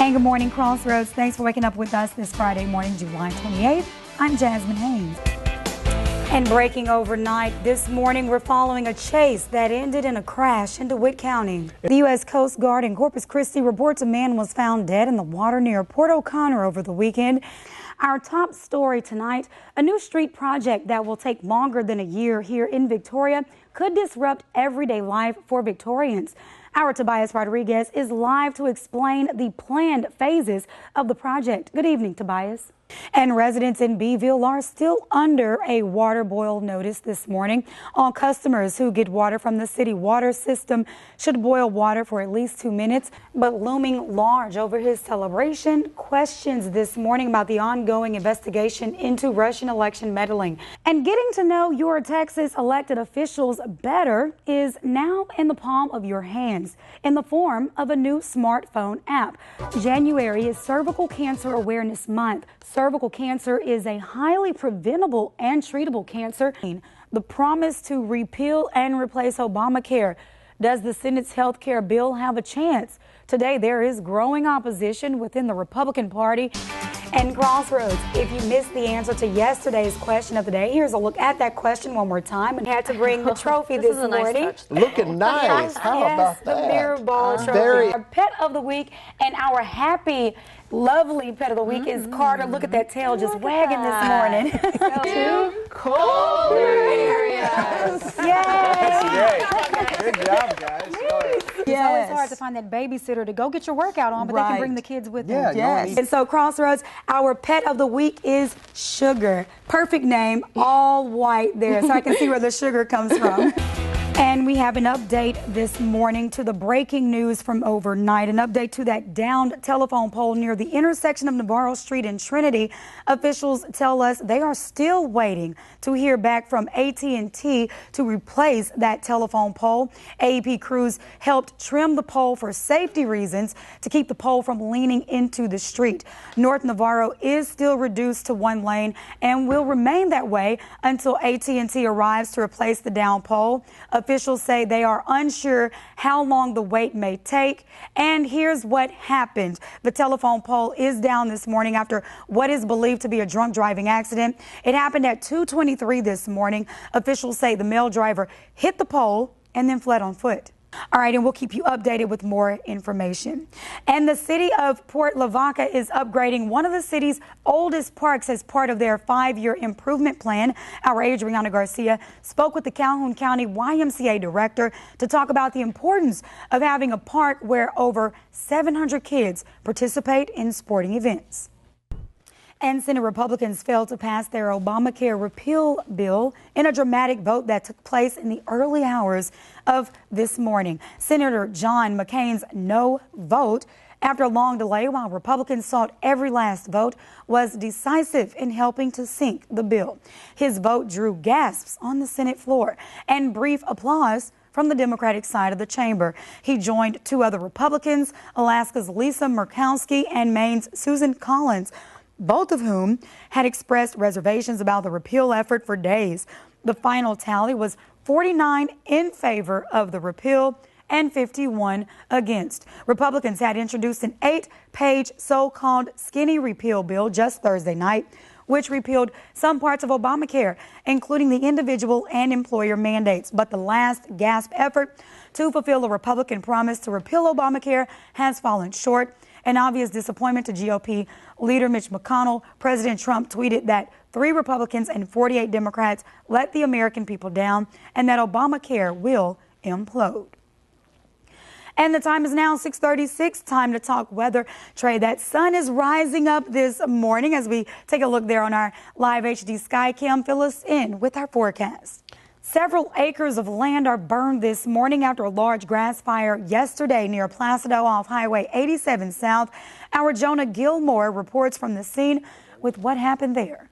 And good morning, Crossroads. Thanks for waking up with us this Friday morning, July 28th. I'm Jasmine Haynes. And breaking overnight this morning, we're following a chase that ended in a crash in DeWitt County. The U.S. Coast Guard in Corpus Christi reports a man was found dead in the water near Port O'Connor over the weekend. Our top story tonight, a new street project that will take longer than a year here in Victoria could disrupt everyday life for Victorians. Our Tobias Rodriguez is live to explain the planned phases of the project. Good evening, Tobias. And residents in Beeville are still under a water boil notice this morning. All customers who get water from the city water system should boil water for at least 2 minutes. But looming large over his celebration, questions this morning about the ongoing investigation into Russian election meddling. And getting to know your Texas elected officials better is now in the palm of your hands in the form of a new smartphone app. January is Cervical Cancer Awareness Month. Cervical cancer is a highly preventable and treatable cancer. The promise to repeal and replace Obamacare. Does the Senate's health care bill have a chance? Today, there is growing opposition within the Republican Party. And Crossroads, if you missed the answer to yesterday's question of the day, here's a look at that question one more time. And had to bring the trophy this morning. Nice looking nice. How about that? The mirror ball trophy. Our pet of the week and our happy, lovely pet of the week is Carter. Look at that tail just wagging this morning. Cool. Yes. That's great. Good job, guys. It's always hard to find that babysitter to go get your workout on, but they can bring the kids with them. Yes. And so, Crossroads, our pet of the week is Sugar. Perfect name, all white there, so I can see where the sugar comes from. And we have an update this morning to the breaking news from overnight. An update to that downed telephone pole near the intersection of Navarro Street and Trinity. Officials tell us they are still waiting to hear back from AT&T to replace that telephone pole. AEP crews helped trim the pole for safety reasons to keep the pole from leaning into the street. North Navarro is still reduced to one lane and will remain that way until AT&T arrives to replace the downed pole. Officials say they are unsure how long the wait may take. And here's what happened. The telephone pole is down this morning after what is believed to be a drunk driving accident. It happened at 2:23 this morning. Officials say the male driver hit the pole and then fled on foot. All right, and we'll keep you updated with more information. And the city of Port Lavaca is upgrading one of the city's oldest parks as part of their 5-year improvement plan. Our Adriana Garcia spoke with the Calhoun County YMCA director to talk about the importance of having a park where over 700 kids participate in sporting events. And Senate Republicans failed to pass their Obamacare repeal bill in a dramatic vote that took place in the early hours of this morning. Senator John McCain's no vote after a long delay while Republicans sought every last vote was decisive in helping to sink the bill. His vote drew gasps on the Senate floor and brief applause from the Democratic side of the chamber. He joined 2 other Republicans, Alaska's Lisa Murkowski and Maine's Susan Collins, both of whom had expressed reservations about the repeal effort for days. The final tally was 49 in favor of the repeal and 51 against. Republicans had introduced an 8-page so-called skinny repeal bill just Thursday night, which repealed some parts of Obamacare, including the individual and employer mandates. But the last gasp effort to fulfill a Republican promise to repeal Obamacare has fallen short. An obvious disappointment to GOP leader Mitch McConnell. President Trump tweeted that 3 Republicans and 48 Democrats let the American people down and that Obamacare will implode. And the time is now 6:36. Time to talk weather. Trey, that sun is rising up this morning as we take a look there on our live HD sky cam. Fill us in with our forecast. Several acres of land are burned this morning after a large grass fire yesterday near Placido off Highway 87 South. Our Jonah Gilmore reports from the scene with what happened there.